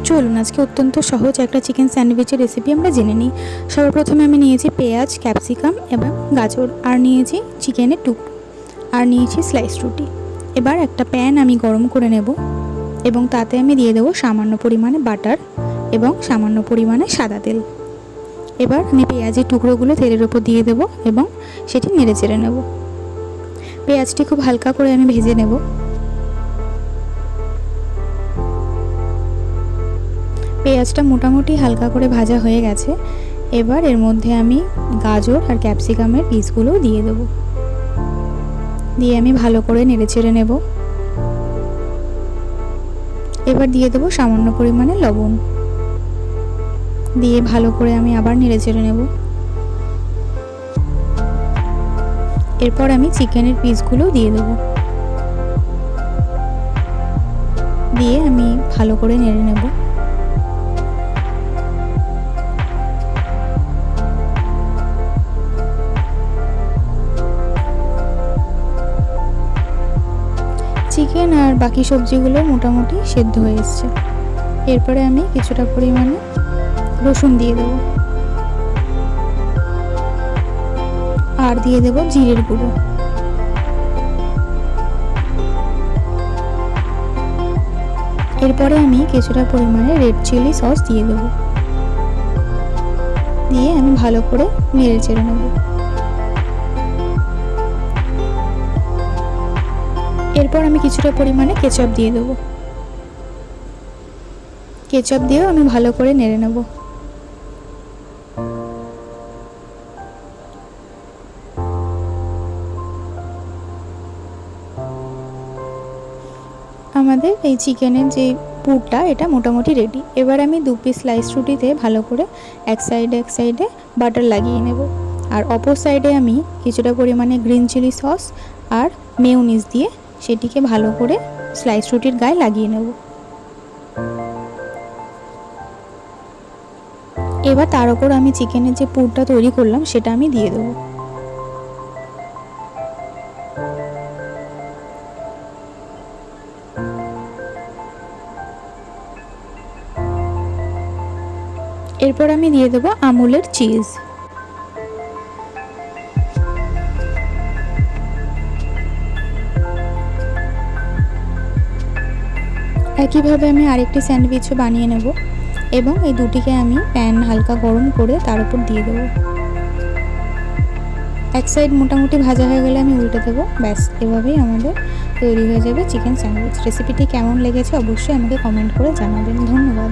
চলুন আজকে অত্যন্ত সহজ একটা চিকেন স্যান্ডউইচের রেসিপি আমরা জেনে নিই। সর্বপ্রথমে আমি নিয়েছি পেঁয়াজ, ক্যাপসিকাম এবং গাজর, আর নিয়েছি চিকেনের টুকরো, আর নিয়েছি স্লাইস রুটি। এবার একটা প্যান আমি গরম করে নেব এবং তাতে আমি দিয়ে দেবো সামান্য পরিমাণে বাটার এবং সামান্য পরিমাণে সাদা তেল। এবার আমি পেঁয়াজের টুকরোগুলো তেলের ওপর দিয়ে দেবো এবং সেটি নেড়ে চেড়ে নেব। পেঁয়াজটি খুব হালকা করে আমি ভেজে নেব। পেঁয়াজটা মোটামুটি হালকা করে ভাজা হয়ে গেছে। এবার এর মধ্যে আমি গাজর আর ক্যাপসিকামের পিসগুলো দিয়ে দেব, দিয়ে আমি ভালো করে নেড়েচেড়ে নেব। এবার দিয়ে দেবো সামান্য পরিমাণে লবণ, দিয়ে ভালো করে আমি আবার নেড়েচেড়ে নেব। এরপর আমি চিকেনের পিসগুলো দিয়ে দেব, দিয়ে আমি ভালো করে নেড়ে নেব। চিকেন আর বাকি সবজিগুলো মোটামুটি সেদ্ধ হয়ে এসছে। এরপরে আমি কিছুটা পরিমাণে রসুন দিয়ে দেব, আর দিয়ে দেব জিরের গুঁড়ো। এরপরে আমি কিছুটা পরিমাণে রেড চিলি সস দিয়ে দেব, দিয়ে আমি ভালো করে নেড়ে চেড়ে নেব। এরপর আমি কিছুটা পরিমাণে কেচাপ দিয়ে দেবো, কেচাপ দিয়েও আমি ভালো করে নেড়ে নেব। আমাদের এই চিকেনের যে পুরটা এটা মোটামুটি রেডি। এবার আমি 2 পিস স্লাইস রুটিতে ভালো করে এক সাইডে বাটার লাগিয়ে নেব, আর অপর সাইডে আমি কিছুটা পরিমাণে গ্রিন চিলি সস আর মেয়োনিজ দিয়ে সেটিকে ভালো করে স্লাইস রুটির গায়ে লাগিয়ে নেব। এবার তার উপর আমি চিকেনের যে পুরটা তৈরি করলাম সেটা আমি দিয়ে দেবো। এরপর আমি দিয়ে দেবো আমুলের চিজ। একইভাবে আমি আরেকটি স্যান্ডউইচও বানিয়ে নেব এবং এই দুটিকে আমি প্যান হালকা গরম করে তার উপর দিয়ে দেবো। এক সাইড মোটামুটি ভাজা হয়ে গেলে আমি উল্টে দেবো। ব্যাস, এভাবেই আমাদের তৈরি হয়ে যাবে চিকেন স্যান্ডউইচ। রেসিপিটি কেমন লেগেছে অবশ্যই আমাকে কমেন্ট করে জানাবেন। ধন্যবাদ।